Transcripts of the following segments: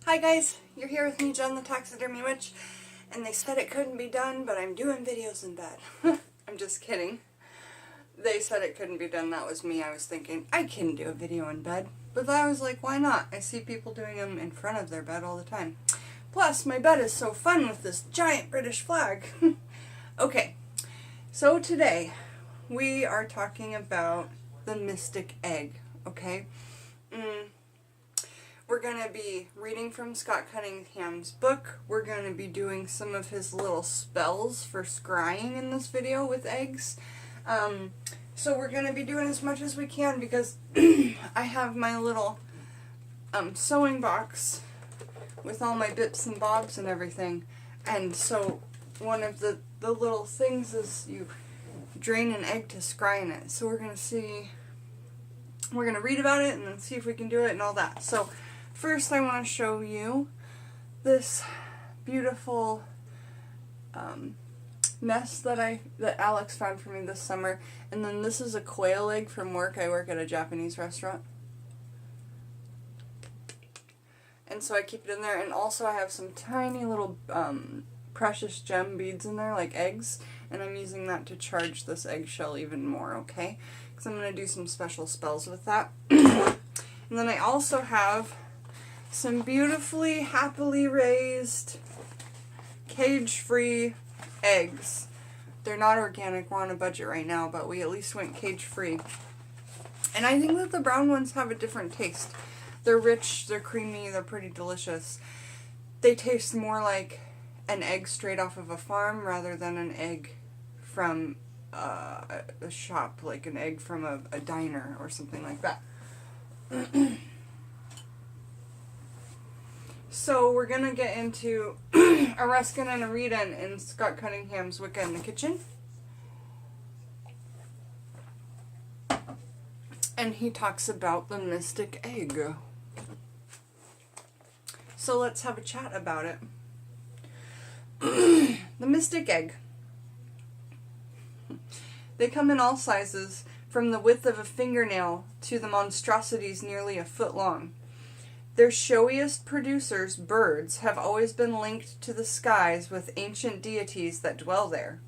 Hi guys, you're here with me, Jen the Taxidermy Witch, and they said it couldn't be done, but I'm doing videos in bed. I'm just kidding. They said it couldn't be done, that was me. I was thinking, I can do a video in bed. But I was like, why not? I see people doing them in front of their bed all the time. Plus, my bed is so fun with this giant British flag. Okay, so today we are talking about the mystic egg, okay? We're going to be reading from Scott Cunningham's book. We're going to be doing some of his little spells for scrying in this video with eggs. So we're going to be doing as much as we can because I have my little sewing box with all my bits and bobs and everything. And so one of the little things is you drain an egg to scry in it. So we're going to see, we're going to read about it and then see if we can do it and all that. So first I want to show you this beautiful nest that Alex found for me this summer, and then this is a quail egg from work. I work at a Japanese restaurant, and so I keep it in there, and also I have some tiny little precious gem beads in there like eggs, and I'm using that to charge this eggshell even more, okay? Because I'm going to do some special spells with that. And then I also have some beautifully, happily raised, cage-free eggs. They're not organic, we're on a budget right now, but we at least went cage-free. And I think that the brown ones have a different taste. They're rich, they're creamy, they're pretty delicious. They taste more like an egg straight off of a farm rather than an egg from a shop, like an egg from a diner or something like that. So we're going to get into a Ruskin and a read-in in Scott Cunningham's Wicca in the Kitchen. And he talks about the mystic egg. So let's have a chat about it. The mystic egg. They come in all sizes, from the width of a fingernail to the monstrosities nearly a foot long. Their showiest producers, birds, have always been linked to the skies with ancient deities that dwell there.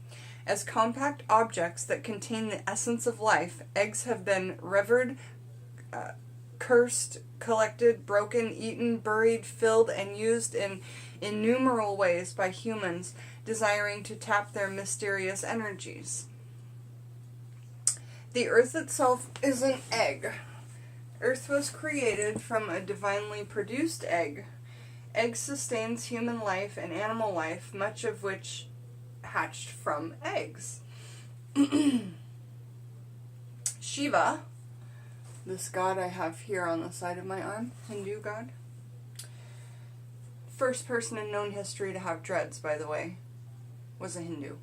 As compact objects that contain the essence of life, eggs have been revered, cursed, collected, broken, eaten, buried, filled, and used in innumerable ways by humans desiring to tap their mysterious energies. The earth itself is an egg. Earth was created from a divinely produced egg. Egg sustains human life and animal life, much of which hatched from eggs. Shiva, this god I have here on the side of my arm, Hindu god. First person in known history to have dreads, by the way, was a Hindu.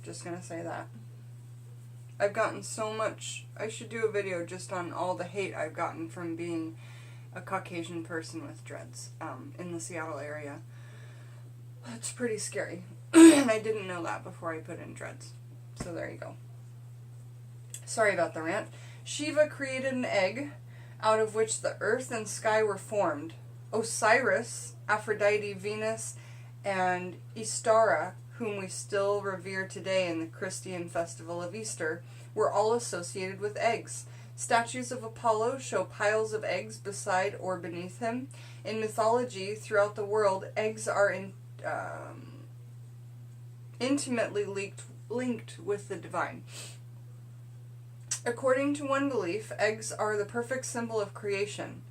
Just gonna say that. I've gotten so much, I should do a video just on all the hate I've gotten from being a Caucasian person with dreads in the Seattle area. That's pretty scary. And I didn't know that before I put in dreads. So there you go. Sorry about the rant. Shiva created an egg out of which the earth and sky were formed. Osiris, Aphrodite, Venus, and Istara, whom we still revere today in the Christian festival of Easter, were all associated with eggs. Statues of Apollo show piles of eggs beside or beneath him. In mythology throughout the world, eggs are intimately linked with the divine. According to one belief, eggs are the perfect symbol of creation.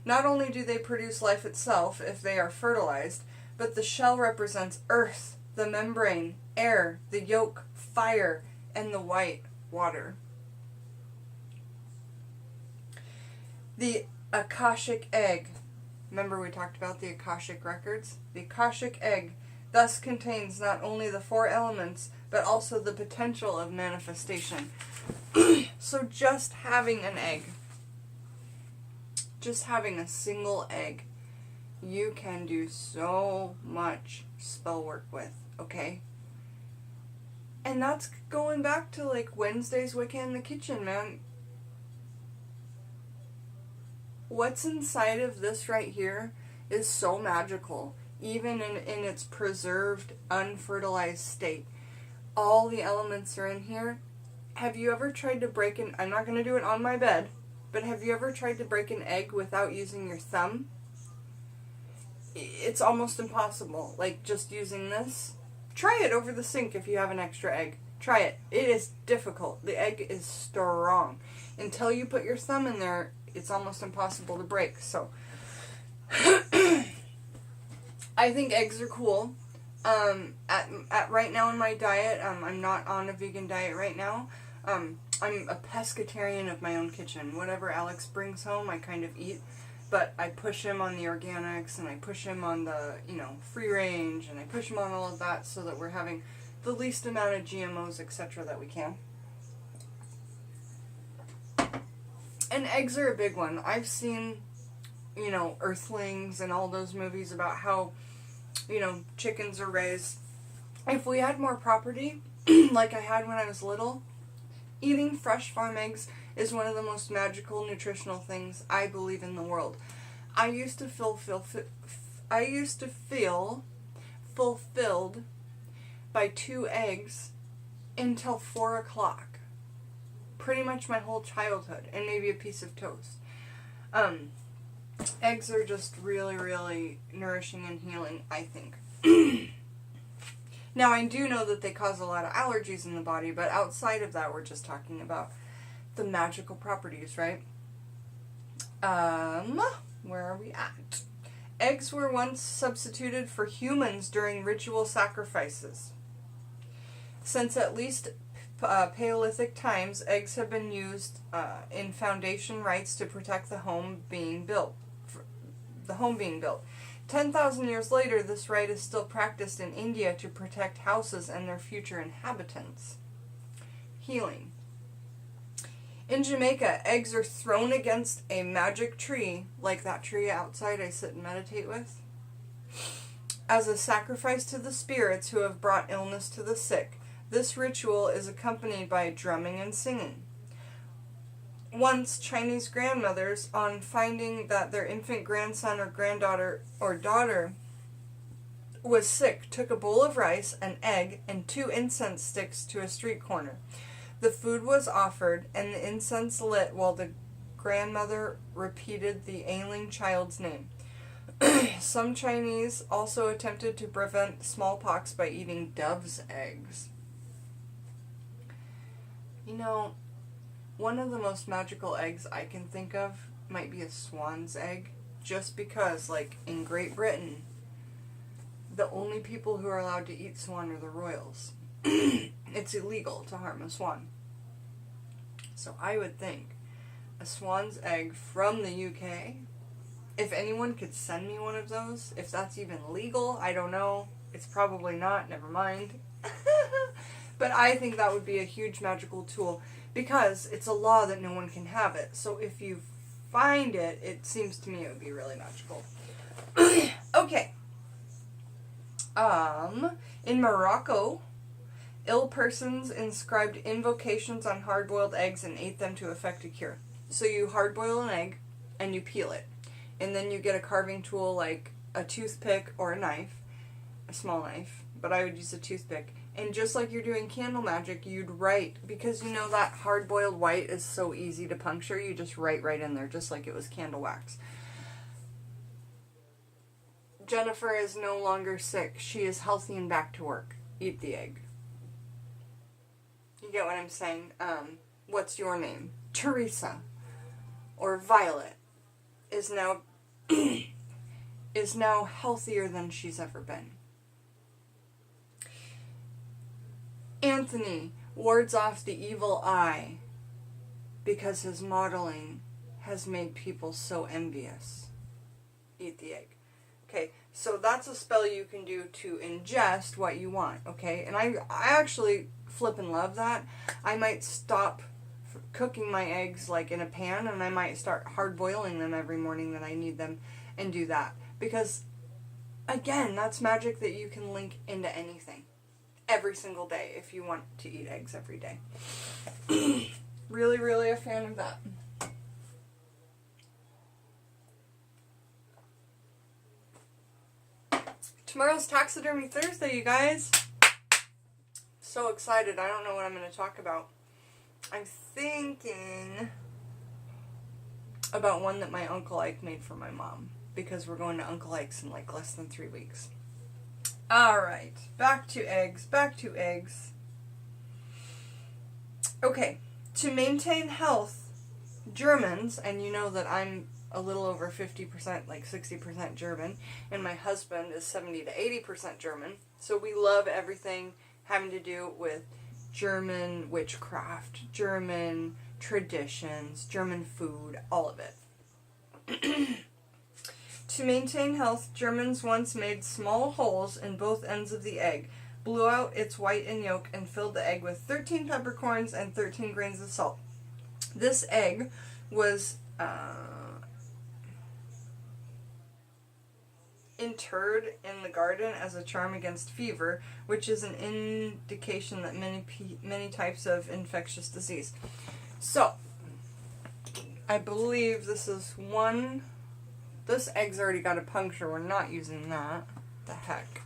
Not only do they produce life itself if they are fertilized, but the shell represents earth, the membrane, air, the yolk, fire, and the white, water. The Akashic egg. Remember we talked about the Akashic records? The Akashic egg thus contains not only the four elements, but also the potential of manifestation. So just having an egg, just having a single egg, you can do so much spell work with, okay? And that's going back to like Wednesday's Wicca in the Kitchen, man. What's inside of this right here is so magical, even in its preserved, unfertilized state. All the elements are in here. Have you ever tried to break an... I'm not going to do it on my bed, but have you ever tried to break an egg without using your thumb? It's almost impossible. Like, just using this. Try it over the sink if you have an extra egg. Try it. It is difficult. The egg is strong. Until you put your thumb in there, it's almost impossible to break. So, I think eggs are cool. At right now in my diet, I'm not on a vegan diet right now. I'm a pescatarian of my own kitchen. Whatever Alex brings home, I kind of eat. But I push him on the organics, and I push him on the, free range, and I push him on all of that so that we're having the least amount of GMOs, etc. that we can. And eggs are a big one. I've seen, Earthlings and all those movies about how, chickens are raised. If we had more property, like I had when I was little, eating fresh farm eggs is one of the most magical nutritional things I believe in the world. I used to feel fulfilled by 2 eggs until 4 o'clock. Pretty much my whole childhood, and maybe a piece of toast. Eggs are just really, really nourishing and healing, I think. Now, I do know that they cause a lot of allergies in the body, but outside of that, we're just talking about the magical properties, right? Where are we at? Eggs were once substituted for humans during ritual sacrifices. Since at least Paleolithic times, eggs have been used in foundation rites to protect the home being built. 10,000 years later, this rite is still practiced in India to protect houses and their future inhabitants. Healing. In Jamaica, eggs are thrown against a magic tree, like that tree outside I sit and meditate with, as a sacrifice to the spirits who have brought illness to the sick. This ritual is accompanied by drumming and singing. Once, Chinese grandmothers, on finding that their infant grandson or granddaughter or daughter was sick, took a bowl of rice, an egg, and 2 incense sticks to a street corner. The food was offered, and the incense lit while the grandmother repeated the ailing child's name. Some Chinese also attempted to prevent smallpox by eating dove's eggs. One of the most magical eggs I can think of might be a swan's egg, just because, like, in Great Britain, the only people who are allowed to eat swan are the royals. It's illegal to harm a swan. So I would think a swan's egg from the UK, if anyone could send me one of those, if that's even legal, I don't know. It's probably not, never mind. But I think that would be a huge magical tool, because it's a law that no one can have it. So if you find it, it seems to me it would be really magical. Okay. In Morocco, ill persons inscribed invocations on hard-boiled eggs and ate them to effect a cure. So you hard-boil an egg, and you peel it. And then you get a carving tool like a toothpick or a knife, a small knife, but I would use a toothpick. And just like you're doing candle magic, you'd write, because that hard-boiled white is so easy to puncture, you just write right in there, just like it was candle wax. Jennifer is no longer sick. She is healthy and back to work. Eat the egg. You get what I'm saying? What's your name? Teresa. Or Violet is now healthier than she's ever been. Anthony wards off the evil eye because his modeling has made people so envious. Eat the egg. Okay, so that's a spell you can do to ingest what you want, okay? And I actually flippin' love that. I might stop cooking my eggs like in a pan, and I might start hard boiling them every morning that I need them and do that. Because, again, that's magic that you can link into anything. Every single day if you want to eat eggs every day. Really, really a fan of that. Tomorrow's Taxidermy Thursday, you guys. So excited. I don't know what I'm going to talk about. I'm thinking about one that my Uncle Ike made for my mom, because we're going to Uncle Ike's in like less than 3 weeks. Alright, back to eggs, back to eggs. Okay, to maintain health, Germans, and you know that I'm a little over 50%, like 60% German, and my husband is 70 to 80% German, so we love everything having to do with German witchcraft, German traditions, German food, all of it. To maintain health, Germans once made small holes in both ends of the egg, blew out its white and yolk, and filled the egg with 13 peppercorns and 13 grains of salt. This egg was interred in the garden as a charm against fever, which is an indication that many types of infectious disease. So, I believe this is one. This egg's already got a puncture. We're not using that. The heck.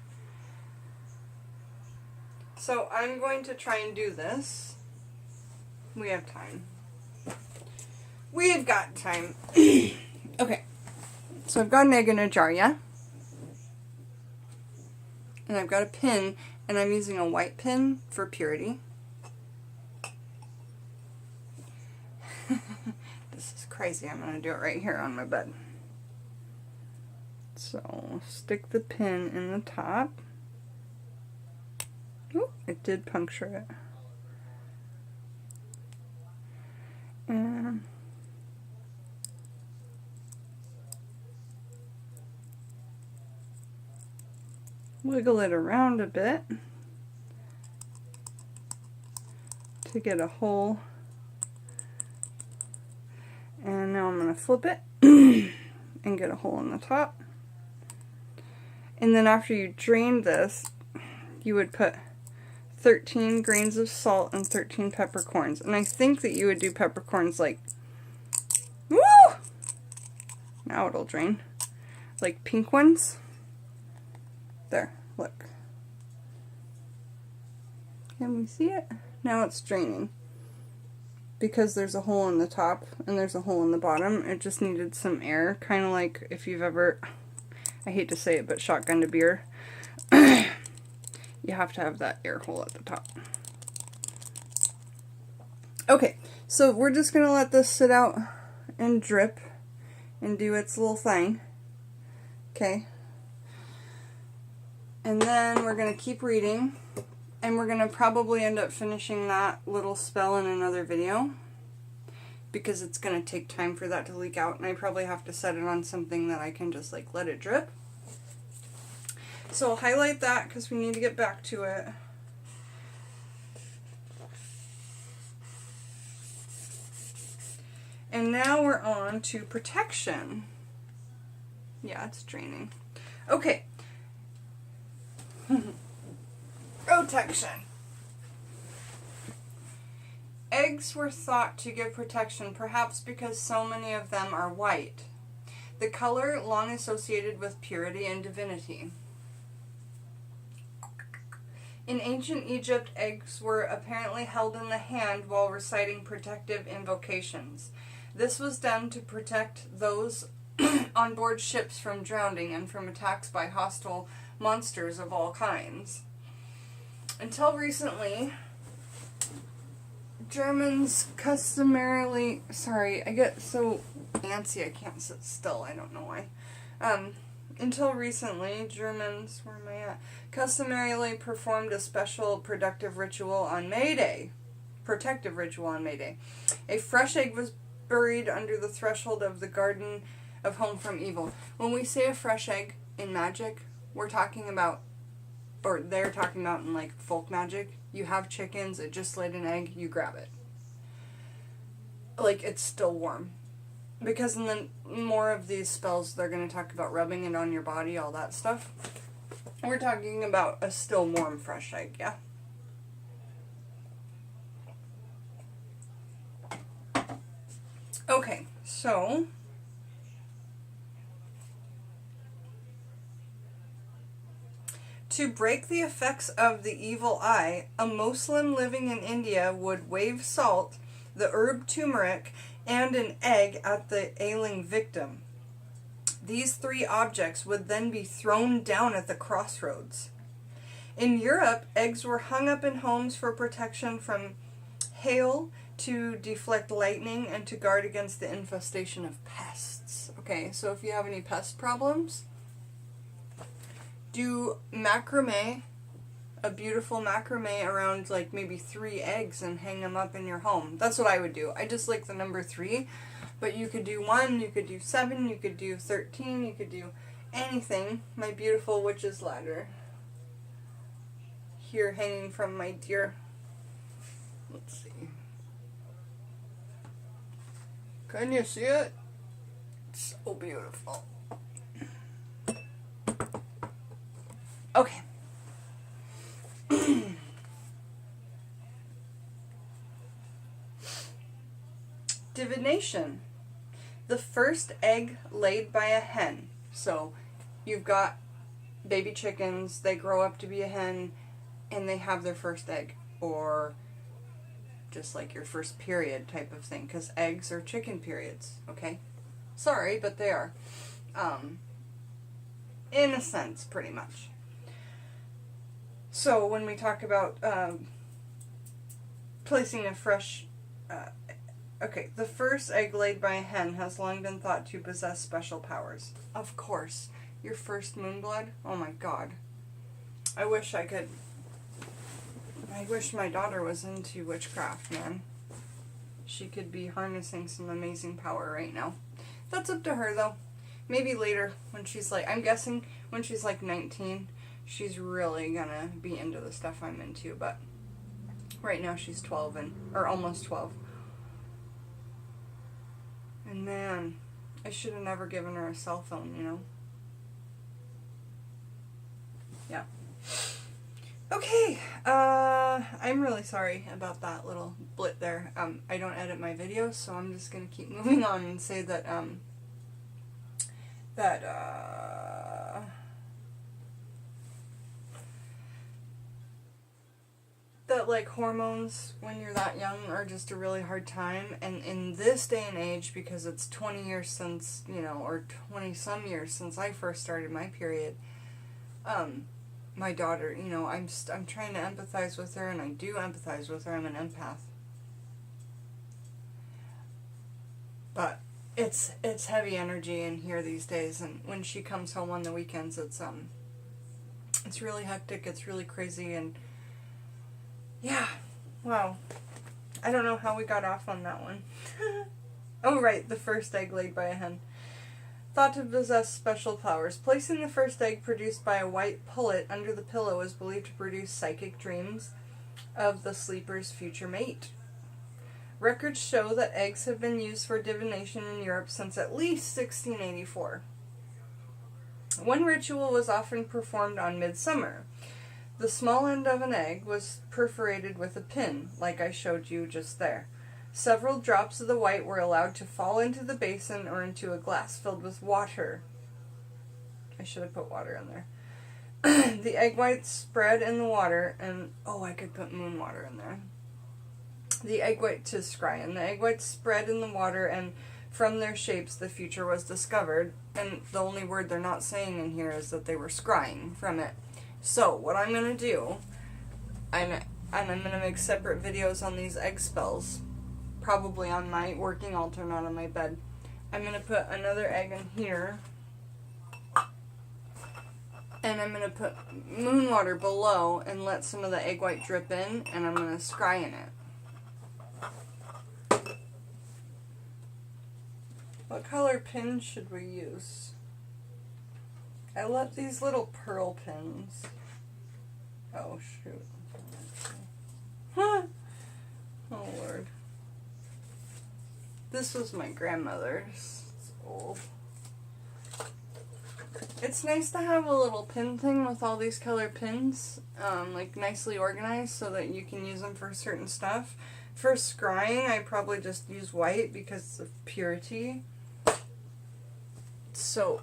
So I'm going to try and do this. We have time. We've got time. Okay. So I've got an egg in a jar, yeah? And I've got a pin, and I'm using a white pin for purity. This is crazy. I'm going to do it right here on my bed. So, stick the pin in the top. Oop, it did puncture it. And wiggle it around a bit to get a hole. And now I'm going to flip it and get a hole in the top. And then after you drain this, you would put 13 grains of salt and 13 peppercorns. And I think that you would do peppercorns like, woo! Now it'll drain. Like pink ones. There, look. Can we see it? Now it's draining. Because there's a hole in the top and there's a hole in the bottom, it just needed some air. Kind of like if you've ever, I hate to say it, but shotgunned a beer. You have to have that air hole at the top. Okay, so we're just going to let this sit out and drip and do its little thing. Okay. And then we're going to keep reading, and we're going to probably end up finishing that little spell in another video, because it's going to take time for that to leak out, and I probably have to set it on something that I can just like let it drip. So I'll highlight that because we need to get back to it. And now we're on to protection. Yeah, it's draining. Okay. Protection. Eggs were thought to give protection, perhaps because so many of them are white. The color long associated with purity and divinity. In ancient Egypt, eggs were apparently held in the hand while reciting protective invocations. This was done to protect those on board ships from drowning and from attacks by hostile monsters of all kinds. Until recently, Germans customarily... Sorry, I get so antsy I can't sit still. I don't know why. Until recently, Germans, where am I at? Customarily performed a special protective ritual on May Day. A fresh egg was buried under the threshold of the garden of home from evil. When we say a fresh egg in magic, we're talking about, or they're talking about in like folk magic, you have chickens, it just laid an egg, you grab it. Like, it's still warm. Because in the more of these spells, they're going to talk about rubbing it on your body, all that stuff. We're talking about a still warm fresh egg, yeah? Okay, so... To break the effects of the evil eye, a Muslim living in India would wave salt, the herb turmeric, and an egg at the ailing victim. These three objects would then be thrown down at the crossroads. In Europe, eggs were hung up in homes for protection from hail, to deflect lightning, and to guard against the infestation of pests. Okay, so if you have any pest problems, do macrame, a beautiful macrame around like maybe 3 eggs and hang them up in your home. That's what I would do. I just like the number 3, but you could do 1, you could do 7, you could do 13, you could do anything. My beautiful witch's ladder here hanging from my dear, let's see. Can you see it? It's so beautiful. Okay. Divination. The first egg laid by a hen. So you've got baby chickens, they grow up to be a hen, and they have their first egg. Or just like your first period type of thing, because eggs are chicken periods, okay? Sorry, but they are. In a sense, pretty much. So when we talk about placing a fresh... okay, the first egg laid by a hen has long been thought to possess special powers. Of course. Your first moonblood? Oh my god. I wish I could... I wish my daughter was into witchcraft, man. She could be harnessing some amazing power right now. That's up to her, though. Maybe later, when she's like... I'm guessing when she's like 19, she's really gonna be into the stuff I'm into, but right now she's 12 or almost 12. And man, I should have never given her a cell phone, you know? Yeah. Okay, I'm really sorry about that little blit there. I don't edit my videos, so I'm just gonna keep moving on and say that, that like hormones when you're that young are just a really hard time, and in this day and age, because it's 20 years since, you know, or 20 some years since I first started my period, my daughter, you know, I'm trying to empathize with her, and I do empathize with her. I'm an empath. But it's heavy energy in here these days, and when she comes home on the weekends, it's really hectic, it's really crazy, and yeah, wow. I don't know how we got off on that one. Oh right, the first egg laid by a hen. Thought to possess special powers. Placing the first egg produced by a white pullet under the pillow is believed to produce psychic dreams of the sleeper's future mate. Records show that eggs have been used for divination in Europe since at least 1684. One ritual was often performed on midsummer. The small end of an egg was perforated with a pin, like I showed you just there. Several drops of the white were allowed to fall into the basin or into a glass filled with water. I should have put water in there. The egg whites spread in the water, and oh, I could put moon water in there. The egg white to scry, and the egg whites spread in the water, and from their shapes the future was discovered. And the only word they're not saying in here is that they were scrying from it. So what I'm gonna do, and I'm gonna make separate videos on these egg spells. Probably on my working altar, not on my bed. I'm going to put another egg in here. And I'm going to put moon water below and let some of the egg white drip in, and I'm going to scry in it. What color pin should we use? I love these little pearl pins. Oh shoot. Huh. Oh Lord. This was my grandmother's. It's old. It's nice to have a little pin thing with all these color pins, like nicely organized so that you can use them for certain stuff. For scrying, I probably just use white because of purity. So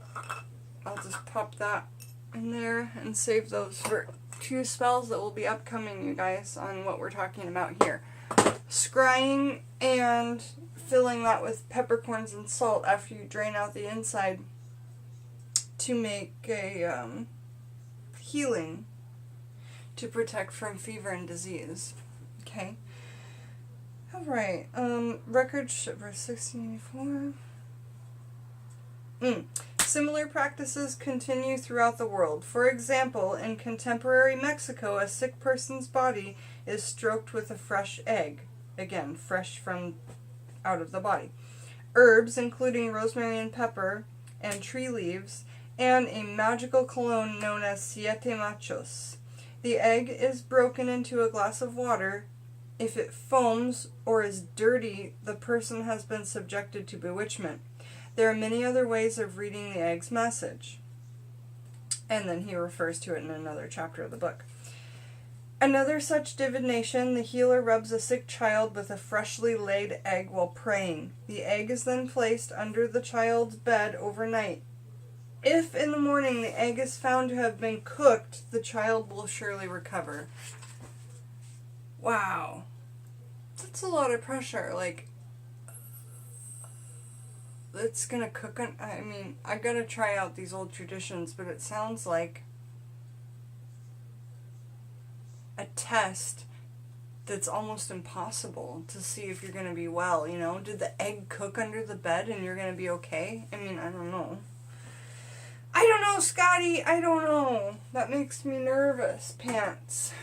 I'll just pop that in there and save those for 2 spells that will be upcoming, you guys, on what we're talking about here. Scrying and filling that with peppercorns and salt after you drain out the inside to make a healing to protect from fever and disease. Okay? Alright, record verse 1684. Similar practices continue throughout the world. For example, in contemporary Mexico, a sick person's body is stroked with a fresh egg. Again, fresh from out of the body. Herbs, including rosemary and pepper, and tree leaves, and a magical cologne known as siete machos. The egg is broken into a glass of water. If it foams or is dirty, the person has been subjected to bewitchment. There are many other ways of reading the egg's message. And then he refers to it in another chapter of the book. Another such divination, the healer rubs a sick child with a freshly laid egg while praying. The egg is then placed under the child's bed overnight. If in the morning the egg is found to have been cooked, the child will surely recover. Wow. That's a lot of pressure. Like, it's gonna cook on, I mean, I gotta try out these old traditions, but it sounds like a test that's almost impossible to see if you're gonna be well, you know? Did the egg cook under the bed and you're gonna be okay? I mean, I don't know. I don't know, Scotty, I don't know. That makes me nervous, pants.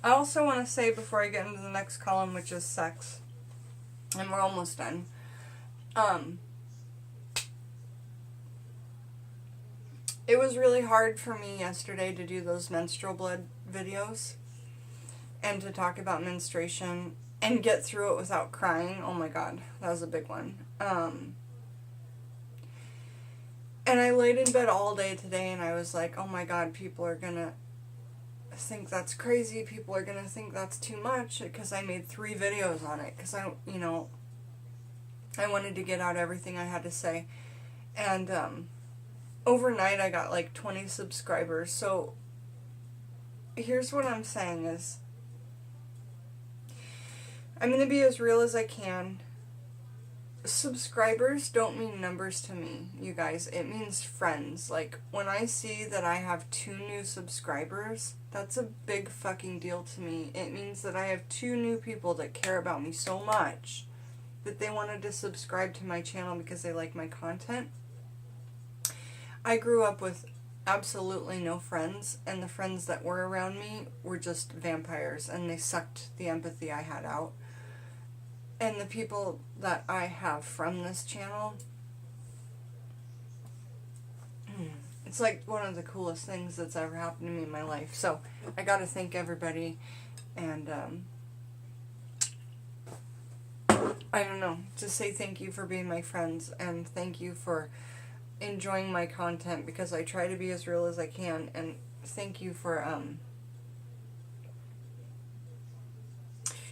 I also want to say before I get into the next column, which is sex, and we're almost done, it was really hard for me yesterday to do those menstrual blood videos and to talk about menstruation and get through it without crying. Oh my god, that was a big one. And I laid in bed all day today and I was like, oh my god, people are gonna think that's crazy, people are gonna think that's too much, because I made 3 videos on it, because I wanted to get out everything I had to say, and overnight I got like 20 subscribers. So here's what I'm saying is, I'm gonna be as real as I can. Subscribers don't mean numbers to me, you guys. It means friends. Like, when I see that I have 2 new subscribers, that's a big fucking deal to me. It means that I have 2 new people that care about me so much that they wanted to subscribe to my channel because they like my content. I grew up with absolutely no friends, and the friends that were around me were just vampires, and they sucked the empathy I had out. And the people that I have from this channel, it's like one of the coolest things that's ever happened to me in my life. So I gotta thank everybody, and I don't know, just say thank you for being my friends, and thank you for enjoying my content, because I try to be as real as I can, and thank you for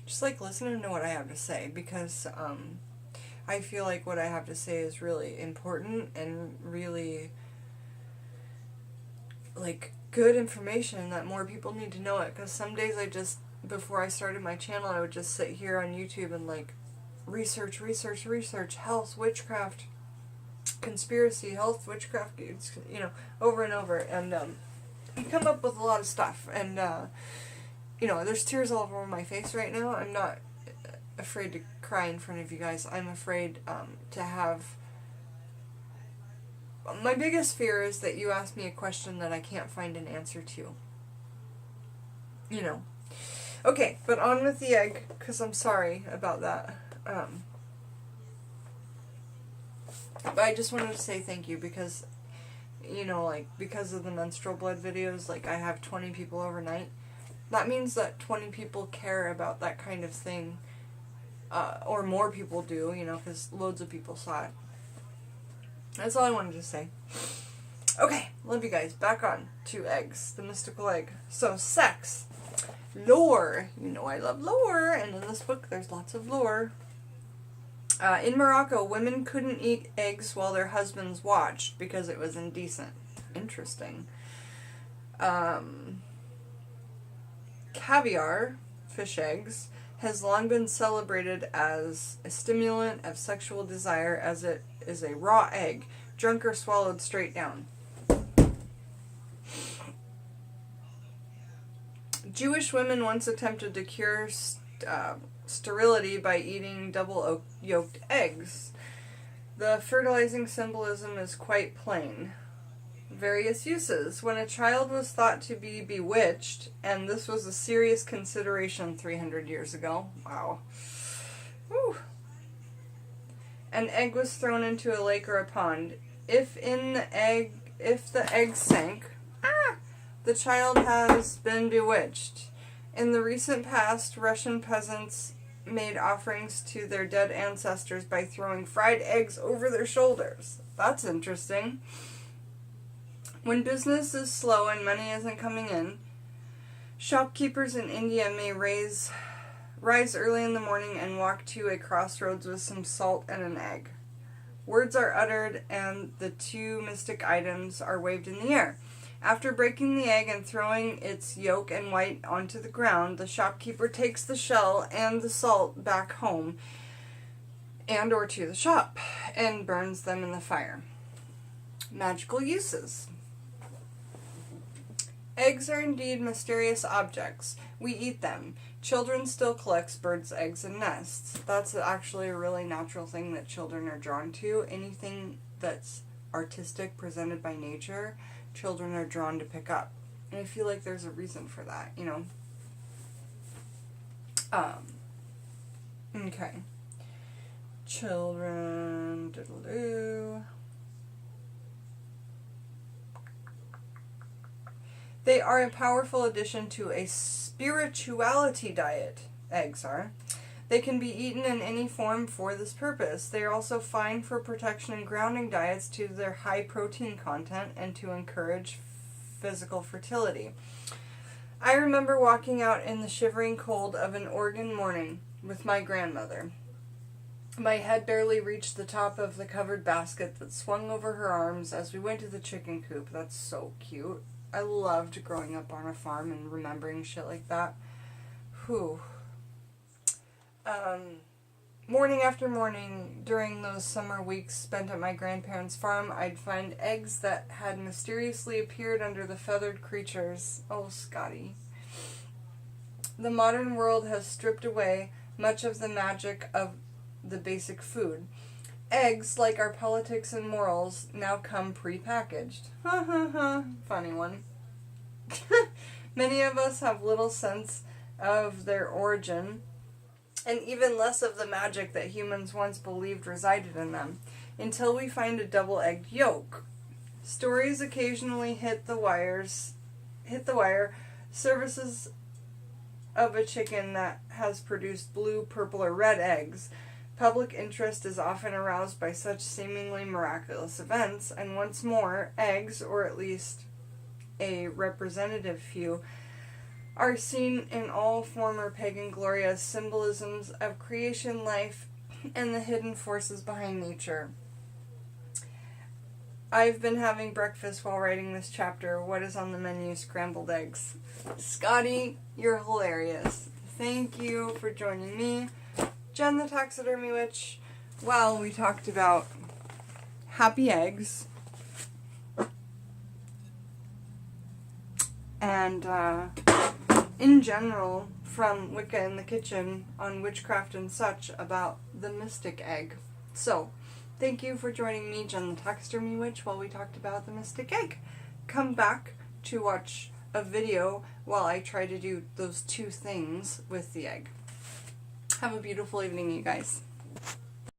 just like listening to what I have to say, because I feel like what I have to say is really important and really like good information that more people need to know it. Because some days before I started my channel, I would just sit here on YouTube and like research, health, witchcraft, conspiracy, health, witchcraft, over and over, and you come up with a lot of stuff, and there's tears all over my face right now. I'm not afraid to cry in front of you guys. I'm afraid to have... My biggest fear is that you ask me a question that I can't find an answer to. Okay, but on with the egg, because I'm sorry about that. But I just wanted to say thank you, because, because of the menstrual blood videos, I have 20 people overnight. That means that 20 people care about that kind of thing, or more people do, because loads of people saw it. That's all I wanted to say. Okay, love you guys. Back on to eggs, the mystical egg. So, sex. Lore. I love lore, and in this book there's lots of lore. In Morocco, women couldn't eat eggs while their husbands watched because it was indecent. Interesting. Caviar, fish eggs, has long been celebrated as a stimulant of sexual desire, as it is a raw egg, drunk or swallowed straight down. Jewish women once attempted to cure sterility by eating double-yolked eggs. The fertilizing symbolism is quite plain. Various uses. When a child was thought to be bewitched, and this was a serious consideration 300 years ago. Wow. Whew. An egg was thrown into a lake or a pond. If the egg sank, the child has been bewitched. In the recent past, Russian peasants made offerings to their dead ancestors by throwing fried eggs over their shoulders. That's interesting. When business is slow and money isn't coming in, shopkeepers in India may rise early in the morning and walk to a crossroads with some salt and an egg. Words are uttered and the two mystic items are waved in the air. After breaking the egg and throwing its yolk and white onto the ground, the shopkeeper takes the shell and the salt back home and or to the shop and burns them in the fire. Magical uses. Eggs are indeed mysterious objects. We eat them. Children still collect birds' eggs and nests. That's actually a really natural thing that children are drawn to. Anything that's artistic, presented by nature, children are drawn to pick up. And I feel like there's a reason for that, you know. Okay. Children, diddle-doo. They are a powerful addition to a spirituality diet, eggs are. They can be eaten in any form for this purpose. They are also fine for protection and grounding diets due to their high protein content and to encourage physical fertility. I remember walking out in the shivering cold of an Oregon morning with my grandmother. My head barely reached the top of the covered basket that swung over her arms as we went to the chicken coop. That's so cute. I loved growing up on a farm and remembering shit like that. Whew. Morning after morning, during those summer weeks spent at my grandparents' farm, I'd find eggs that had mysteriously appeared under the feathered creatures. Oh, Scotty. The modern world has stripped away much of the magic of the basic food. Eggs, like our politics and morals, now come pre-packaged. Ha ha ha. Funny one. Many of us have little sense of their origin, and even less of the magic that humans once believed resided in them, until we find a double-egged yolk. Stories occasionally hit the wire. Services of a chicken that has produced blue, purple, or red eggs. Public interest is often aroused by such seemingly miraculous events, and once more, eggs, or at least a representative few, are seen in all former pagan glory as symbolisms of creation, life, and the hidden forces behind nature. I've been having breakfast while writing this chapter. What is on the menu? Scrambled eggs. Scotty, you're hilarious. Thank you for joining me, Jen the Taxidermy Witch. Well, we talked about happy eggs and in general from Wicca in the Kitchen on witchcraft and such about the mystic egg. So, thank you for joining me, Jen the Taxidermy Witch, while we talked about the mystic egg. Come back to watch a video while I try to do those two things with the egg. Have a beautiful evening, you guys.